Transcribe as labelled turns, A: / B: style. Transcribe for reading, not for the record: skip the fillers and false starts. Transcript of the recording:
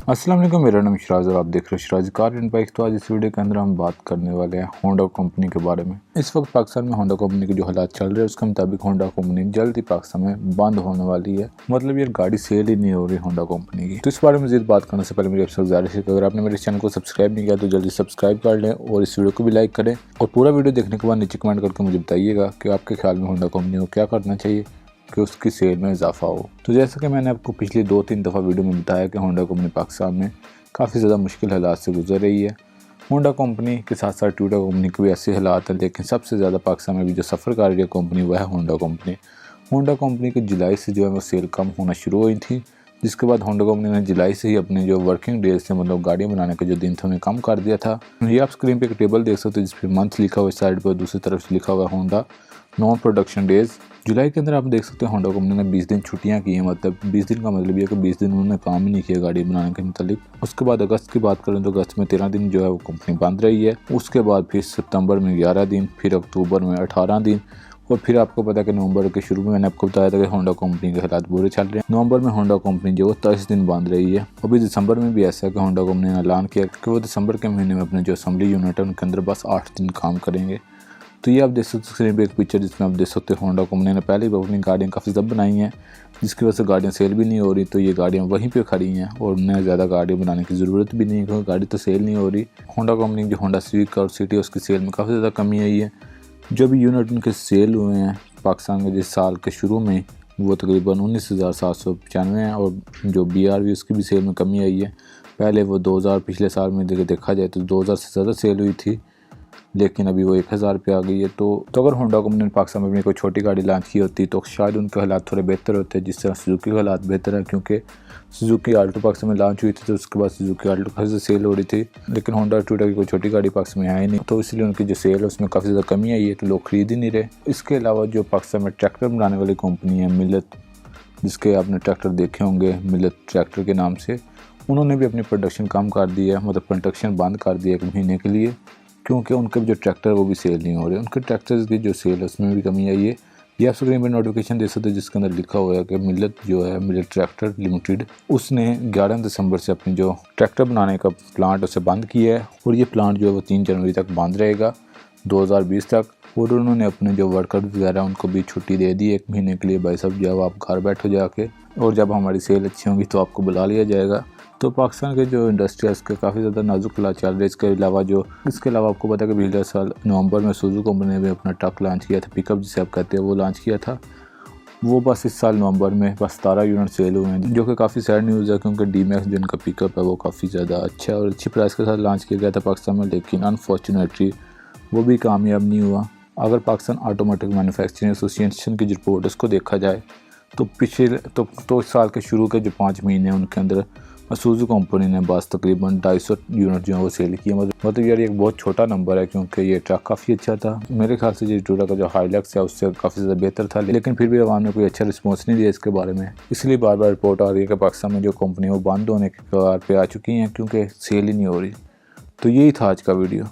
A: अस्सलाम वालेकुम, मेरा नाम शराज़ और आप देख रहे हो शराजी कार एंड बाइक। तो आज इस वीडियो के अंदर हम बात करने वाले हैं होंडा कंपनी के बारे में। इस वक्त पाकिस्तान में होंडा कंपनी के जो हालात चल रहे हैं उसके मुताबिक होंडा कंपनी जल्द ही पाकिस्तान में बंद होने वाली है। मतलब ये गाड़ी सेल ही नहीं हो रही होंडा कंपनी की। तो इस बारे में मज़ीद बात करने से पहले मेरी आपसे गुजारिश है कि अगर आपने मेरे चैनल को सब्सक्राइब नहीं किया तो जल्दी सब्सक्राइब कर लें और इस वीडियो को भी लाइक करें। और पूरा वीडियो देखने के बाद नीचे कमेंट करके मुझे बताइएगा कि आपके ख्याल में होंडा कंपनी को क्या करना चाहिए कि उसकी सेल में इजाफा हो। तो जैसा कि मैंने आपको पिछली 2-3 दफ़ा वीडियो में बताया कि होंडा कंपनी पाकिस्तान में काफ़ी ज़्यादा मुश्किल हालात से गुजर रही है। होंडा कंपनी के साथ साथ टोयोटा कंपनी के भी ऐसे हालात हैं, लेकिन सबसे ज़्यादा पाकिस्तान में भी जो सफ़र कर रही है कंपनी वह है होंडा कंपनी। होंडा कंपनी की जुलाई से जो है वो सेल कम होना शुरू हुई थी, जिसके बाद होंडा कंपनी ने जुलाई से ही अपने जो वर्किंग डेज थे, मतलब गाड़ियाँ बनाने के जो दिन थे, उन्हें कम कर दिया था। ये आप स्क्रीन पे एक टेबल देख सकते हो जिस पर मंथ लिखा हुआ है साइड पर, दूसरी तरफ से लिखा हुआ है होंडा नॉन प्रोडक्शन डेज। जुलाई के अंदर आप देख सकते हैं होंडा कंपनी ने 20 दिन छुट्टियां की हैं। मतलब 20 दिन का मतलब ये है कि 20 दिन उन्होंने काम ही नहीं किया गाड़ी बनाने के मतलब। उसके बाद अगस्त की बात करें तो अगस्त में 13 दिन जो है वो कंपनी बंद रही है। उसके बाद फिर सितंबर में 11 दिन, फिर अक्टूबर में 18 दिन, और फिर आपको पता है कि नवंबर के शुरू में मैंने आपको बताया था कि होंडा कंपनी के हालात बुरे चल रहे हैं। नवंबर में होंडा कंपनी जो 23 दिन बंद रही है। अभी दिसंबर में भी ऐसा है कि होंडा कंपनी ने ऐलान किया कि वो दिसंबर के महीने में अपने जो असेंबली यूनिट है उनके अंदर बस 8 दिन काम करेंगे। तो ये आप देख सकते हो स्क्रीन पे एक पिक्चर जिसमें आप देख सकते हो होंडा कंपनी ने पहले ही अपनी गाड़ियाँ काफ़ी ज़्यादा बनाई हैं, जिसकी वजह से गाड़ियाँ सेल भी नहीं हो रही। तो ये गाड़ियाँ वहीं पे खड़ी हैं और उन्हें ज़्यादा गाड़ियाँ बनाने की ज़रूरत भी नहीं है क्योंकि गाड़ी तो सेल नहीं हो रही। होंडा कंपनी की जो होंडा सिविक और सिटी उसकी सेल में काफ़ी ज़्यादा कमी आई है। जो भी यूनिट उनके सेल हुए हैं पाकिस्तान के जिस साल के शुरू में, वो तकरीबन 19,795 हैं, और जो BRV उसकी भी सेल में कमी आई है। पहले वो 2000 पिछले साल में देखा जाए तो 2000 से ज़्यादा सेल हुई थी, लेकिन अभी वो 1000 पे आ गई है। तो अगर होंडा कंपनी ने पाकिस्तान में अपनी कोई छोटी गाड़ी लॉन्च की होती तो शायद उनके हालात थोड़े बेहतर होते, जिस तरह सुजुकी के हालात बेहतर है, क्योंकि सुजुकी आल्टो पाकिस्तान में लॉन्च हुई थी तो उसके बाद सुजुकी आल्टो काफ़ी ज़्यादा सेल हो रही थी, लेकिन होंडा टोयोटा की कोई छोटी गाड़ी पाकिस्तान में आई नहीं, तो इसलिए उनकी जो सेल है उसमें काफ़ी ज़्यादा कमी आई है, तो लोग खरीद ही नहीं रहे। इसके अलावा जो पाकिस्तान में ट्रैक्टर बनाने वाली कंपनी है मिलत, जिसके आपने ट्रैक्टर देखे होंगे मिलत ट्रैक्टर के नाम से, उन्होंने भी अपनी प्रोडक्शन कम कर दी है, मतलब प्रोडक्शन बंद कर दिया 1 महीने के लिए, क्योंकि उनके जो ट्रैक्टर वो भी सेल नहीं हो रहे। उनके ट्रैक्टर्स की जो सेल है उसमें भी कमी आई है। ये आप स्क्रीन पर नोटिफिकेशन दे सकते हो जिसके अंदर लिखा हुआ है कि मिलत जो है मिलत ट्रैक्टर लिमिटेड, उसने 11 दिसंबर से अपनी जो ट्रैक्टर बनाने का प्लांट उसे बंद किया है, और ये प्लांट जो है वो 3 जनवरी तक बंद रहेगा 2020 तक। और उन्होंने अपने जो वर्कर्स वगैरह उनको भी छुट्टी दे दी 1 महीने के लिए, भाई साहब जब आप घर बैठो जाके, और जब हमारी सेल अच्छी होंगी तो आपको बुला लिया जाएगा। तो पाकिस्तान के जो इंडस्ट्री है उसके काफ़ी ज़्यादा नाजुक हालात चल रहे हैं। इसके अलावा आपको पता है कि पिछले साल नवंबर में सुजुकी कंपनी ने भी अपना ट्रक लॉन्च किया था, पिकअप जिसे आप कहते हैं, वो लॉन्च किया था। वो बस इस साल नवंबर में बस 17 यूनिट सेल हुए हैं, जो कि काफ़ी सैड न्यूज़ है, क्योंकि DMAX जो उनका पिकअप है वो काफ़ी ज़्यादा अच्छा है और अच्छी प्राइस के साथ लॉन्च किया गया था पाकिस्तान में, लेकिन अनफॉर्चुनेटली वो भी कामयाब नहीं हुआ। अगर पाकिस्तान ऑटोमोटिव मैन्युफैक्चरिंग एसोसिएशन की जो रिपोर्ट उसको देखा जाए तो पिछले तो इस साल के शुरू के जो 5 महीने उनके अंदर Isuzu कंपनी ने बस तकरीबन 250 यूनिट जो है वो सेल किए। मतलब यार एक बहुत छोटा नंबर है, क्योंकि ये ट्रक काफ़ी अच्छा था। मेरे ख्याल से जो टोयोटा का जो हाइलक्स है उससे काफ़ी ज़्यादा बेहतर था, लेकिन फिर भी आवाम ने कोई अच्छा रिस्पॉन्स नहीं दिया इसके बारे में। इसलिए बार बार रिपोर्ट आ रही है कि पाकिस्तान में जो कंपनी वो बंद होने के कगार पे आ चुकी हैं, क्योंकि सेल ही नहीं हो रही। तो यही था आज का वीडियो।